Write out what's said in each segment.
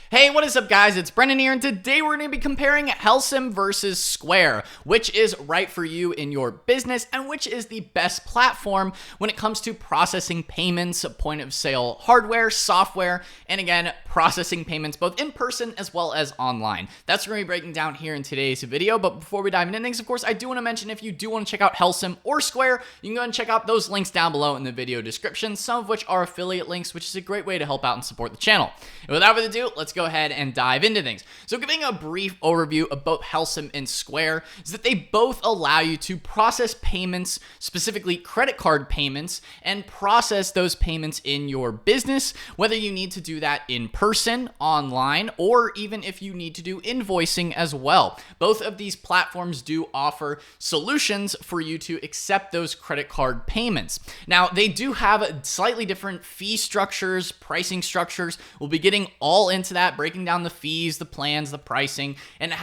Hey, what is up, guys? It's Brendan here, and today we're going to be comparing Helcim versus Square, which is right for you in your business and which is the best platform when it comes to processing payments, point of sale hardware, software, and again, processing payments both in person as well as online. That's what we're going to be breaking down here in today's video. But before we dive into things, of course, I do want to mention if you do want to check out Helcim or Square, you can go and check out those links down below in the video description, some of which are affiliate links, which is a great way to help out and support the channel. And without further ado, let's go ahead and dive into things. So giving a brief overview of both Helcim and Square is that they both allow you to process payments, specifically credit card payments, and process those payments in your business, whether you need to do that in person, online, or even if you need to do invoicing as well. Both of these platforms do offer solutions for you to accept those credit card payments. Now, they do have slightly different fee structures, pricing structures. We'll be getting all into that, breaking down the fees, the plans, the pricing, and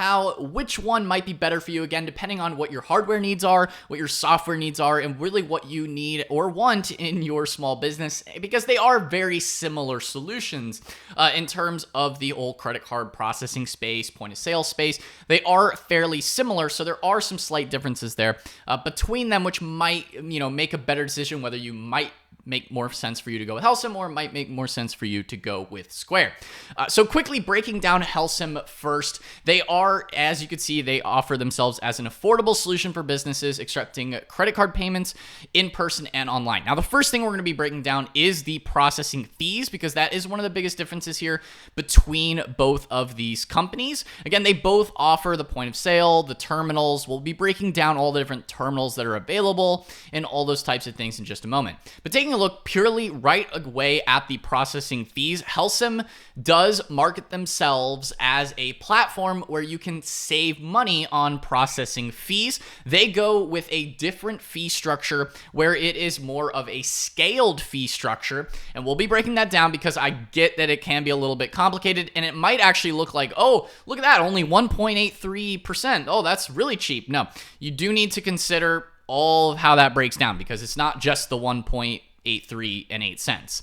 which one might be better for you, again, depending on what your hardware needs are, what your software needs are, and really what you need or want in your small business, because they are very similar solutions in terms of the whole credit card processing space, point of sale space. They are fairly similar, so there are some slight differences there between them, which might, make a better decision whether you might make more sense for you to go with Helcim or it might make more sense for you to go with Square. So quickly breaking down Helcim first, they are, as you can see, they offer themselves as an affordable solution for businesses accepting credit card payments in person and online. Now, the first thing we're going to be breaking down is the processing fees, because that is one of the biggest differences here between both of these companies. Again, they both offer the point of sale, the terminals. We'll be breaking down all the different terminals that are available and all those types of things in just a moment. But taking a look purely right away at the processing fees, Helcim does market themselves as a platform where you can save money on processing fees. They go with a different fee structure where it is more of a scaled fee structure, and we'll be breaking that down because I get that it can be a little bit complicated and it might actually look like, oh, look at that, only 1.83%. Oh, that's really cheap. No, you do need to consider all of how that breaks down, because it's not just the 1.83 and 8 cents.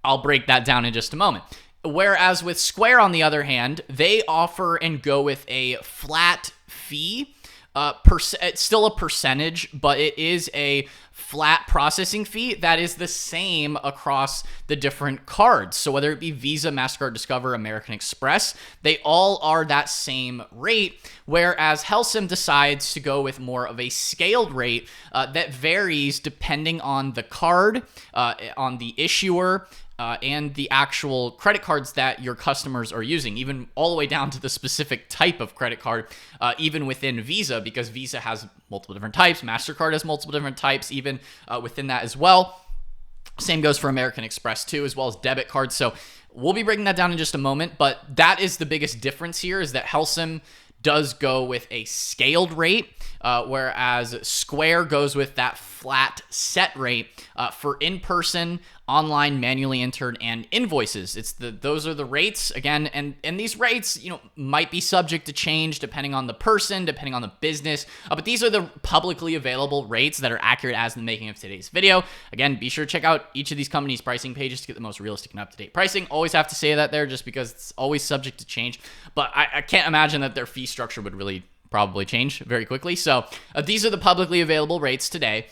I'll break that down in just a moment. Whereas with Square, on the other hand, they offer and go with a flat fee. It's still a percentage, but it is a flat processing fee that is the same across the different cards. So whether it be Visa, MasterCard, Discover, American Express, they all are that same rate, whereas Helcim decides to go with more of a scaled rate that varies depending on the card, on the issuer, and the actual credit cards that your customers are using, even all the way down to the specific type of credit card, even within Visa, because Visa has multiple different types, MasterCard has multiple different types, even within that as well. Same goes for American Express too, as well as debit cards. So we'll be breaking that down in just a moment, but that is the biggest difference here, is that Helcim does go with a scaled rate, whereas Square goes with that flat set rate for in-person, online, manually entered, and invoices. Those are the rates again, and these rates, might be subject to change depending on the person, depending on the business. But these are the publicly available rates that are accurate as in the making of today's video. Again, be sure to check out each of these companies' pricing pages to get the most realistic and up-to-date pricing. Always have to say that there, just because it's always subject to change. But I can't imagine that their fee structure would really probably change very quickly. So these are the publicly available rates today,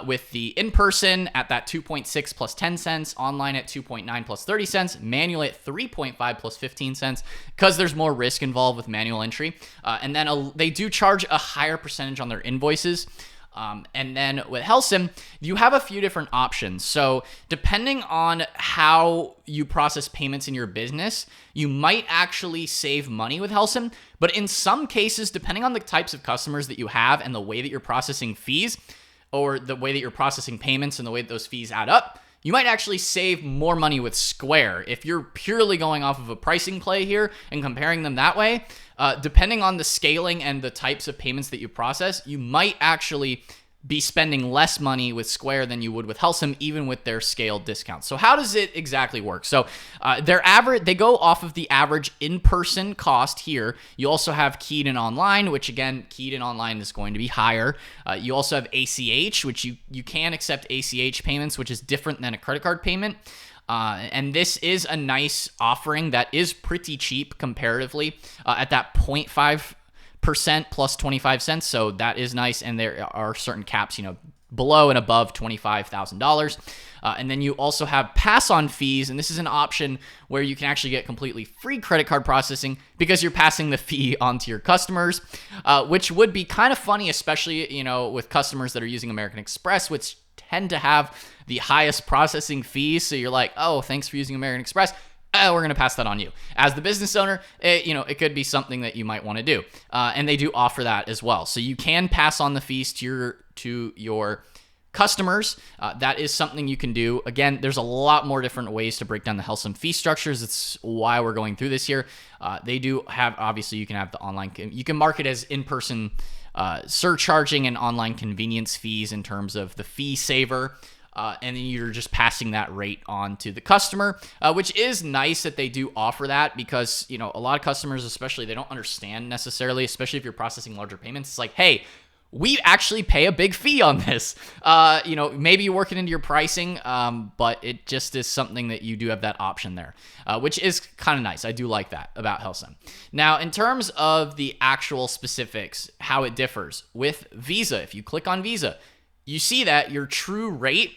with the in-person at that 2.6 plus 10 cents, online at 2.9 plus 30 cents, manually at 3.5 plus 15 cents, because there's more risk involved with manual entry. And then they do charge a higher percentage on their invoices. And then with Helcim, you have a few different options. So depending on how you process payments in your business, you might actually save money with Helcim. But in some cases, depending on the types of customers that you have and the way that you're processing fees, or the way that you're processing payments and the way that those fees add up, you might actually save more money with Square. If you're purely going off of a pricing play here and comparing them that way, depending on the scaling and the types of payments that you process, you might actually be spending less money with Square than you would with Helcim, even with their scaled discounts. So how does it exactly work? So they go off of the average in-person cost here. You also have keyed in online, which again, keyed in online is going to be higher. You also have ACH, which you can accept ACH payments, which is different than a credit card payment. And this is a nice offering that is pretty cheap comparatively at that 0.5% plus 25 cents. So that is nice. And there are certain caps, below and above $25,000. And then you also have pass-on fees, and this is an option where you can actually get completely free credit card processing because you're passing the fee on to your customers, which would be kind of funny, especially, with customers that are using American Express, which tend to have the highest processing fees. So you're like, oh, thanks for using American Express. We're going to pass that on you. As the business owner, it could be something that you might want to do. And they do offer that as well. So you can pass on the fees to your customers. That is something you can do. Again, there's a lot more different ways to break down the Helcim fee structures. It's why we're going through this here. They do have, obviously, you can have the online, you can mark it as in-person surcharging and online convenience fees in terms of the fee saver. And then you're just passing that rate on to the customer, which is nice that they do offer that because, a lot of customers, especially, they don't understand necessarily, especially if you're processing larger payments. It's like, hey, we actually pay a big fee on this. Maybe you work it into your pricing, but it just is something that you do have that option there, which is kind of nice. I do like that about Helcim. Now, in terms of the actual specifics, how it differs with Visa, if you click on Visa, you see that your true rate,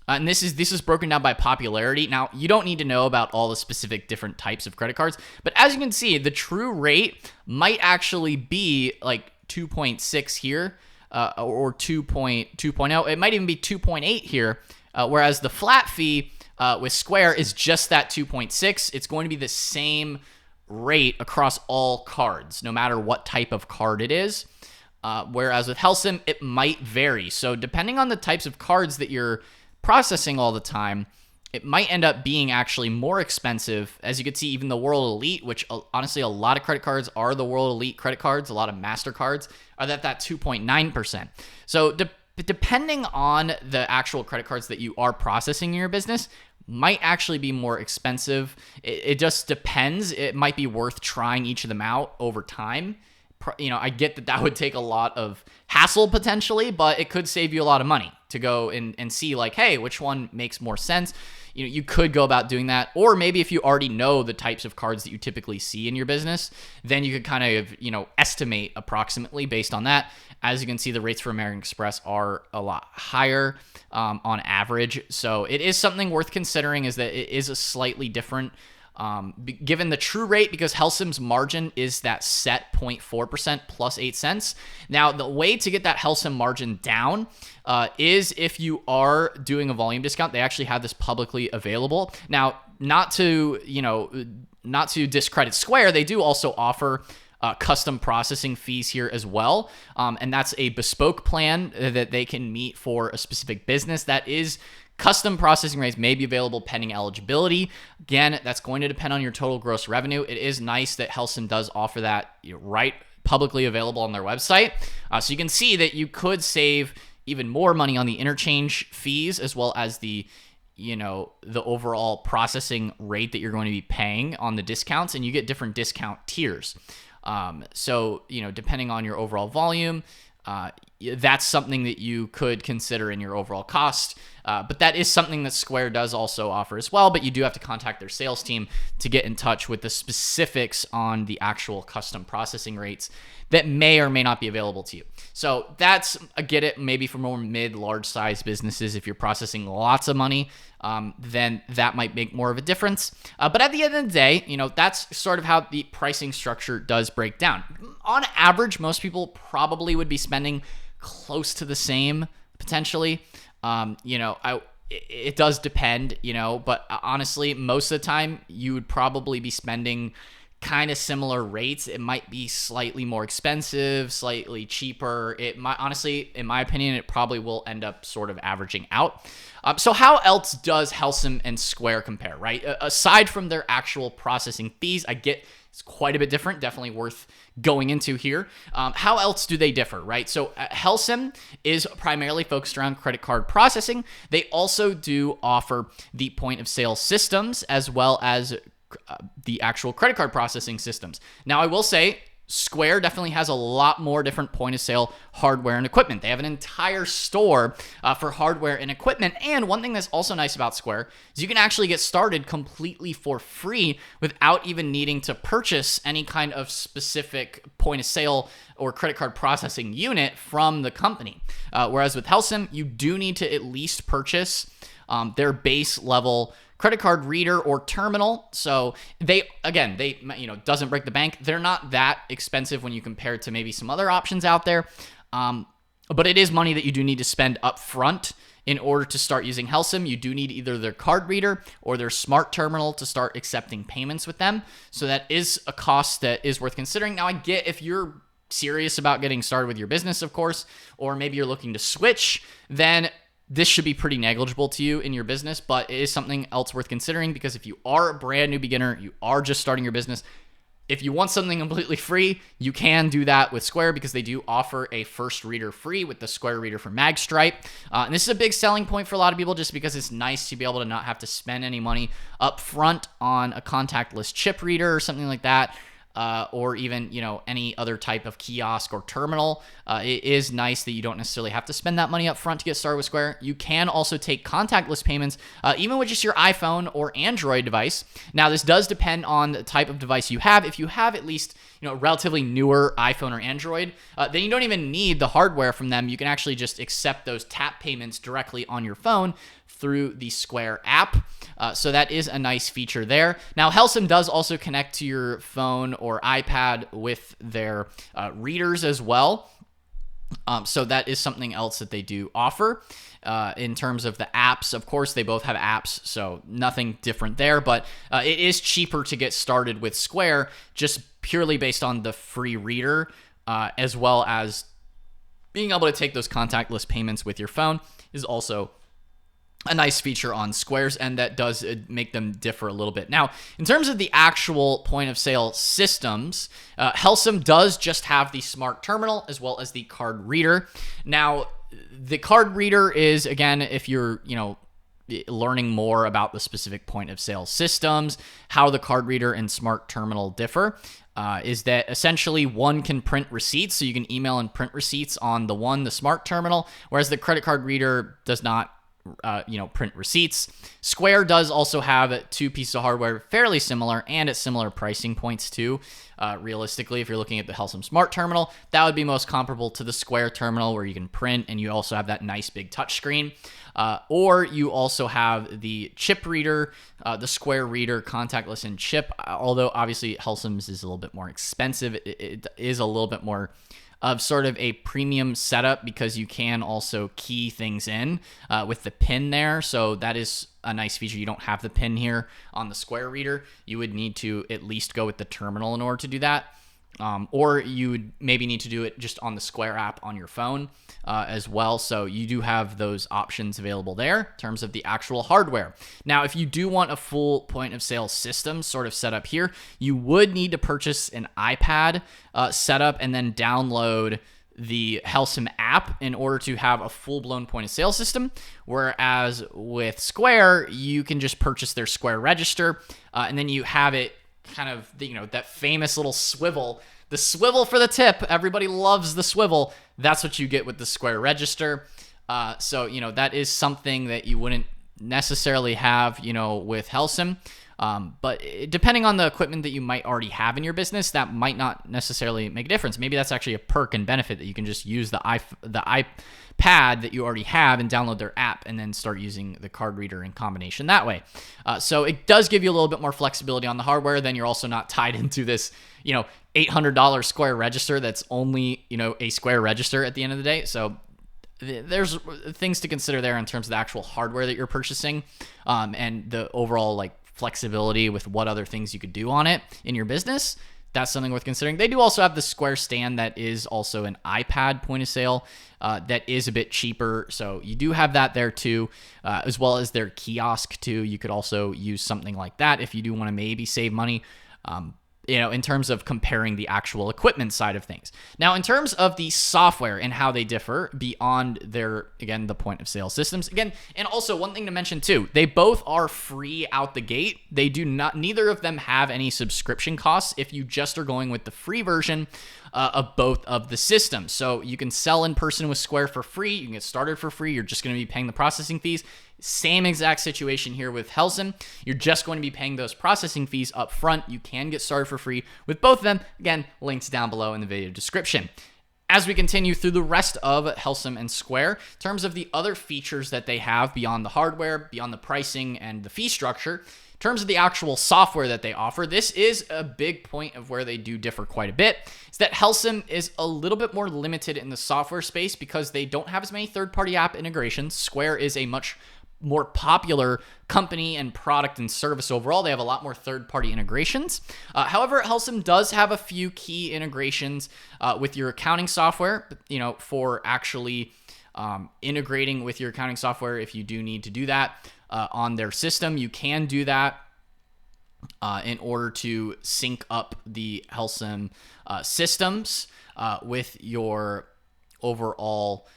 and this is broken down by popularity. Now, you don't need to know about all the specific different types of credit cards, but as you can see, the true rate might actually be like 2.6 here, or 2.0. It might even be 2.8 here, whereas the flat fee with Square is just that 2.6. It's going to be the same rate across all cards, no matter what type of card it is. Whereas with Helcim, it might vary. So depending on the types of cards that you're processing all the time, it might end up being actually more expensive. As you can see, even the World Elite, which honestly, a lot of credit cards are the World Elite credit cards, a lot of MasterCards are at that 2.9%. So depending on the actual credit cards that you are processing in your business, might actually be more expensive. It just depends. It might be worth trying each of them out over time. I get that would take a lot of hassle potentially, but it could save you a lot of money to go and see like, hey, which one makes more sense? You could go about doing that. Or maybe if you already know the types of cards that you typically see in your business, then you could kind of, estimate approximately based on that. As you can see, the rates for American Express are a lot higher on average. So it is something worth considering, is that it is a slightly different given the true rate, because Helcim's margin is that set 0.4% plus 8 cents. Now, the way to get that Helcim margin down is if you are doing a volume discount. They actually have this publicly available. Now, not to discredit Square, they do also offer custom processing fees here as well. And that's a bespoke plan that they can meet for a specific business. That is, custom processing rates may be available pending eligibility. Again, that's going to depend on your total gross revenue. It is nice that Helcim does offer that right publicly available on their website. So you can see that you could save even more money on the interchange fees, as well as the overall processing rate that you're going to be paying on the discounts, and you get different discount tiers. So, depending on your overall volume, that's something that you could consider in your overall cost. But that is something that Square does also offer as well, but you do have to contact their sales team to get in touch with the specifics on the actual custom processing rates that may or may not be available to you. So that's, I get it, maybe for more large size businesses. If you're processing lots of money, then that might make more of a difference. But at the end of the day, that's sort of how the pricing structure does break down. On average, most people probably would be spending close to the same potentially. It does depend, but honestly, most of the time you would probably be spending kind of similar rates. It might be slightly more expensive, slightly cheaper. It might, honestly, in my opinion, it probably will end up sort of averaging out. So how else does Helcim and Square compare, right? Aside from their actual processing fees, I get it's quite a bit different, definitely worth going into here. How else do they differ, right? So Helcim is primarily focused around credit card processing. They also do offer the point of sale systems, as well as the actual credit card processing systems. Now, I will say, Square definitely has a lot more different point of sale hardware and equipment. They have an entire store for hardware and equipment. And one thing that's also nice about Square is you can actually get started completely for free without even needing to purchase any kind of specific point of sale or credit card processing unit from the company. Whereas with Helcim, you do need to at least purchase their base level credit card reader or terminal. So they doesn't break the bank. They're not that expensive when you compare it to maybe some other options out there. But it is money that you do need to spend up front in order to start using Helcim. You do need either their card reader or their smart terminal to start accepting payments with them. So that is a cost that is worth considering. Now, I get if you're serious about getting started with your business, of course, or maybe you're looking to switch, then this should be pretty negligible to you in your business, but it is something else worth considering, because if you are a brand new beginner, you are just starting your business, if you want something completely free, you can do that with Square, because they do offer a first reader free with the Square Reader for MagStripe. And this is a big selling point for a lot of people, just because it's nice to be able to not have to spend any money up front on a contactless chip reader or something like that. Or even, any other type of kiosk or terminal. It is nice that you don't necessarily have to spend that money up front to get started with Square. You can also take contactless payments, even with just your iPhone or Android device. Now, this does depend on the type of device you have. If you have at least, a relatively newer iPhone or Android, then you don't even need the hardware from them. You can actually just accept those tap payments directly on your phone through the Square app. So that is a nice feature there. Now, Helcim does also connect to your phone or iPad with their readers as well. So that is something else that they do offer. In terms of the apps, of course, they both have apps, so nothing different there. But it is cheaper to get started with Square, just purely based on the free reader, as well as being able to take those contactless payments with your phone is also a nice feature on Square's end that does make them differ a little bit. Now, in terms of the actual point of sale systems, Helcim does just have the smart terminal as well as the card reader. Now, the card reader is, again, if you're, learning more about the specific point of sale systems, how the card reader and smart terminal differ, is that essentially one can print receipts, so you can email and print receipts on the smart terminal, whereas the credit card reader does not print receipts. Square does also have two pieces of hardware fairly similar and at similar pricing points too. Realistically, if you're looking at the Helcim Smart Terminal, that would be most comparable to the Square Terminal, where you can print and you also have that nice big touchscreen. Or you also have the chip reader, the Square Reader, contactless and chip. Although obviously Helcim's is a little bit more expensive. It is a little bit more of sort of a premium setup, because you can also key things in with the pin there. So that is a nice feature. You don't have the pin here on the Square Reader. You would need to at least go with the terminal in order to do that. Or you would maybe need to do it just on the Square app on your phone as well. So you do have those options available there in terms of the actual hardware. Now, if you do want a full point of sale system sort of set up here, you would need to purchase an iPad setup and then download the Helcim app in order to have a full-blown point of sale system. Whereas with Square, you can just purchase their Square Register and then you have it kind of, that famous little swivel, the swivel for the tip. Everybody loves the swivel. That's what you get with the Square Register. So that is something that you wouldn't necessarily have, with Helcim. But depending on the equipment that you might already have in your business, that might not necessarily make a difference. Maybe that's actually a perk and benefit, that you can just use the iPad that you already have and download their app and then start using the card reader in combination that way. So it does give you a little bit more flexibility on the hardware. Then you're also not tied into this, $800 Square Register that's only, a Square Register at the end of the day. So there's things to consider there in terms of the actual hardware that you're purchasing, and the overall flexibility with what other things you could do on it in your business. That's something worth considering. They do also have the Square Stand that is also an iPad point of sale that is a bit cheaper. So you do have that there too, as well as their kiosk too. You could also use something like that if you do want to maybe save money. in terms of comparing the actual equipment side of things. Now, in terms of the software and how they differ beyond their, again, the point of sale systems, again, and also one thing to mention too, they both are free out the gate. They do not, neither of them have any subscription costs if you just are going with the free version of both of the systems. So you can sell in person with Square for free. You can get started for free. You're just going to be paying the processing fees. Same exact situation here with Helcim. You're just going to be paying those processing fees up front. You can get started for free with both of them. Again, links down below in the video description. As we continue through the rest of Helcim and Square, in terms of the other features that they have beyond the hardware, beyond the pricing and the fee structure, in terms of the actual software that they offer, this is a big point of where they do differ quite a bit, is that Helcim is a little bit more limited in the software space because they don't have as many third-party app integrations. Square is a much more popular company and product and service overall. They have a lot more third-party integrations. However, Helcim does have a few key integrations with your accounting software, for actually integrating with your accounting software. If you do need to do that on their system, you can do that in order to sync up the Helcim systems with your overall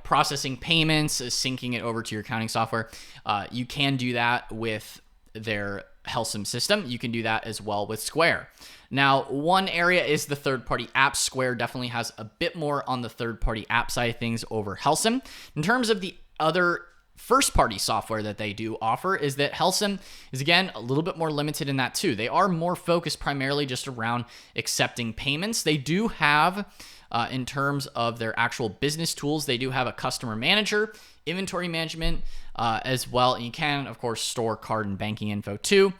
processing payments, syncing it over to your accounting software. You can do that with their Helcim system. You can do that as well with Square. Now, one area is the third-party app. Square definitely has a bit more on the third-party app side of things over Helcim. In terms of the other first-party software that they do offer, is that Helcim is, again, a little bit more limited in that too. They are more focused primarily just around accepting payments. They do have, in terms of their actual business tools, they do have a customer manager, inventory management as well. And you can, of course, store card and banking info too.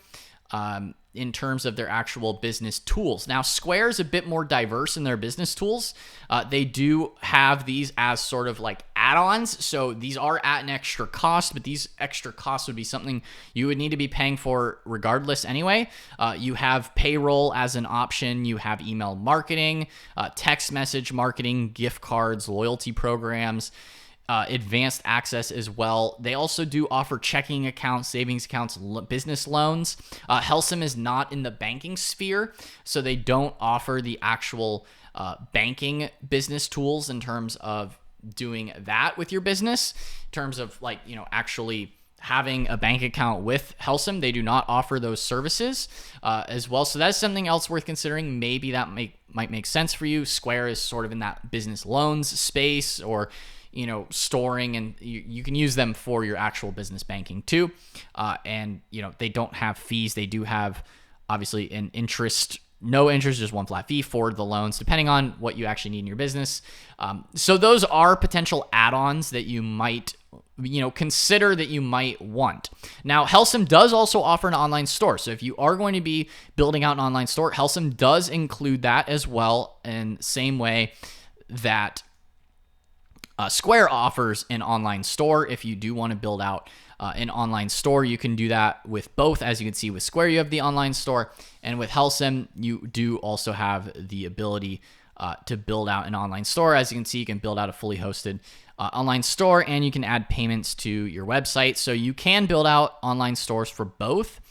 In terms of their actual business tools. Now, Square is a bit more diverse in their business tools. They do have these as sort of like add-ons. So these are at an extra cost, but these extra costs would be something you would need to be paying for regardless anyway. You have payroll as an option. You have email marketing, text message marketing, gift cards, loyalty programs, advanced access as well. They also do offer checking accounts, savings accounts, business loans. Helcim is not in the banking sphere, so they don't offer the actual banking business tools in terms of doing that with your business. In terms of actually having a bank account with Helcim, they do not offer those services as well. So that's something else worth considering. Maybe that might make sense for you. Square is sort of in that business loans space, or storing, and you can use them for your actual business banking too. And they don't have fees. They do have obviously no interest, just one flat fee for the loans, depending on what you actually need in your business. So those are potential add-ons that you might consider that you might want. Now, Helcim does also offer an online store. So if you are going to be building out an online store, Helcim does include that as well, in the same way that Square offers an online store. If you do want to build out an online store, you can do that with both. As you can see with Square, you have the online store, and with Helcim, you do also have the ability to build out an online store. As you can see, you can build out a fully hosted online store, and you can add payments to your website. So you can build out online stores for both.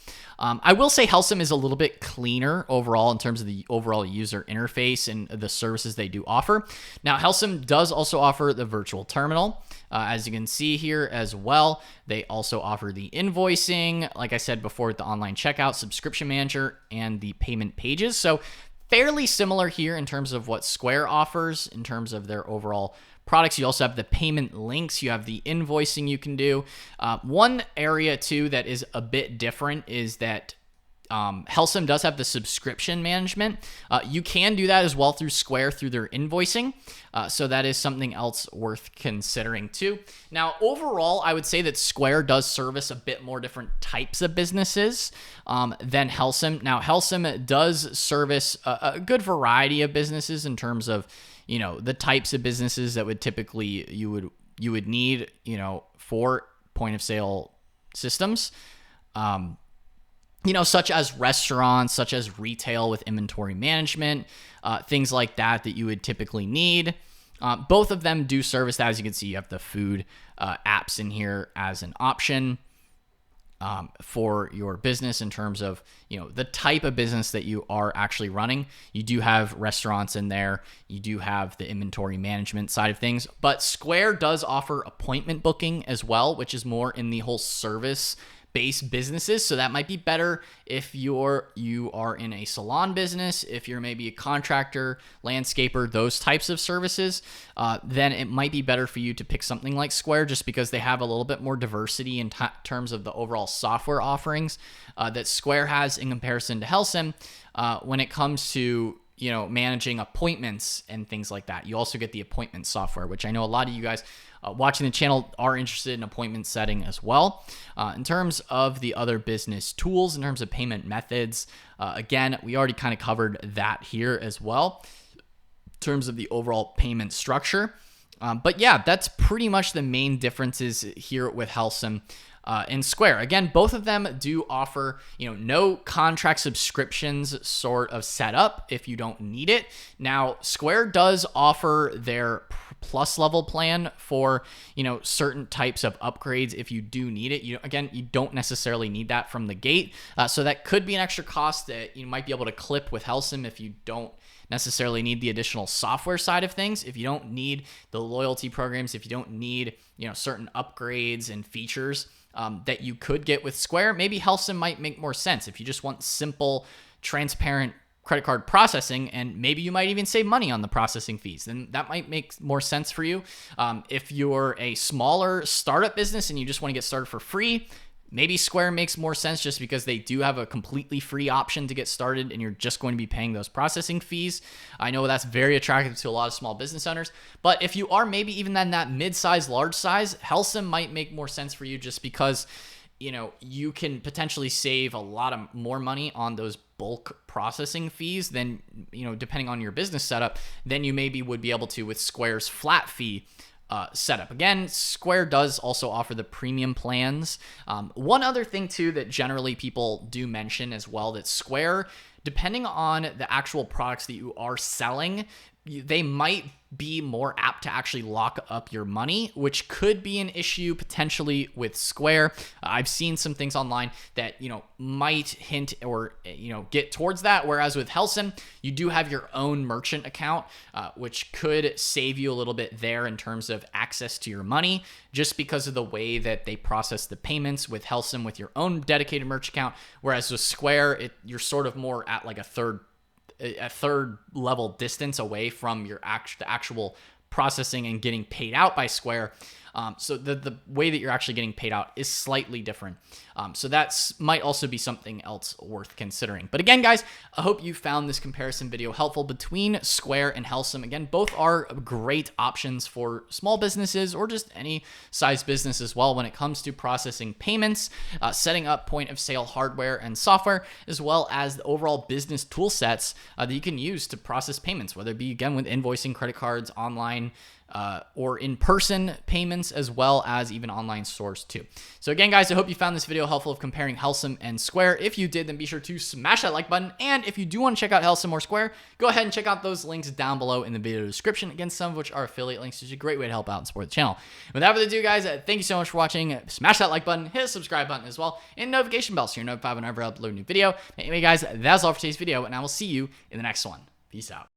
I will say Helcim is a little bit cleaner overall in terms of the overall user interface and the services they do offer. Now, Helcim does also offer the virtual terminal, as you can see here as well. They also offer the invoicing, like I said before, the online checkout, subscription manager, and the payment pages. So fairly similar here in terms of what Square offers in terms of their overall products. You also have the payment links. You have the invoicing you can do. One area too that is a bit different is that Helcim does have the subscription management. You can do that as well through Square through their invoicing. So that is something else worth considering too. Now, overall, I would say that Square does service a bit more different types of businesses than Helcim. Now, Helcim does service a good variety of businesses in terms of the types of businesses that would typically you would need, for point of sale systems, such as restaurants, such as retail with inventory management, things like that you would typically need. Both of them do service that. As you can see, you have the food apps in here as an option. for your business in terms of, the type of business that you are actually running. You do have restaurants in there. You do have the inventory management side of things, but Square does offer appointment booking as well, which is more in the whole service based businesses. So that might be better if you are in a salon business, if you're maybe a contractor, landscaper, those types of services, then it might be better for you to pick something like Square, just because they have a little bit more diversity in terms of the overall software offerings that Square has in comparison to Helcim when it comes to managing appointments and things like that. You also get the appointment software, which I know a lot of you guys watching the channel are interested in appointment setting as well. In terms of the other business tools, in terms of payment methods, again, we already kind of covered that here as well in terms of the overall payment structure. But yeah, that's pretty much the main differences here with Helcim and Square. Again, both of them do offer, no contract subscriptions sort of setup if you don't need it. Now, Square does offer their plus level plan for, certain types of upgrades if you do need it. You don't necessarily need that from the gate. So that could be an extra cost that you might be able to clip with Helcim if you don't necessarily need the additional software side of things. If you don't need the loyalty programs, if you don't need, certain upgrades and features that you could get with Square, maybe Helcim might make more sense if you just want simple, transparent credit card processing, and maybe you might even save money on the processing fees. Then that might make more sense for you. If you're a smaller startup business and you just want to get started for free, maybe Square makes more sense just because they do have a completely free option to get started and you're just going to be paying those processing fees. I know that's very attractive to a lot of small business owners, but if you are maybe even in that mid-size, large size, Helcim might make more sense for you just because, you can potentially save a lot of more money on those bulk processing fees than, depending on your business setup, than you maybe would be able to with Square's flat fee setup. Again, Square does also offer the premium plans. One other thing too that generally people do mention as well, that Square, depending on the actual products that you are selling, they might be more apt to actually lock up your money, which could be an issue potentially with Square. I've seen some things online that, might hint or, get towards that. Whereas with Helcim, you do have your own merchant account, which could save you a little bit there in terms of access to your money, just because of the way that they process the payments with Helcim with your own dedicated merchant account. Whereas with Square, you're sort of more at like a third level distance away from your actual processing and getting paid out by Square. So the way that you're actually getting paid out is slightly different. So that's might also be something else worth considering. But again, guys, I hope you found this comparison video helpful between Square and Helcim. Again, both are great options for small businesses or just any size business as well when it comes to processing payments, setting up point of sale hardware and software, as well as the overall business tool sets that you can use to process payments, whether it be, again, with invoicing, credit cards, online, or in-person payments, as well as even online stores too. So again, guys, I hope you found this video helpful of comparing Helcim and Square. If you did, then be sure to smash that like button. And if you do want to check out Helcim or Square, go ahead and check out those links down below in the video description. Again, some of which are affiliate links, which is a great way to help out and support the channel. Without further ado, guys, thank you so much for watching. Smash that like button, hit the subscribe button as well, and notification bell so you're notified whenever I upload a new video. Anyway, guys, that's all for today's video, and I will see you in the next one. Peace out.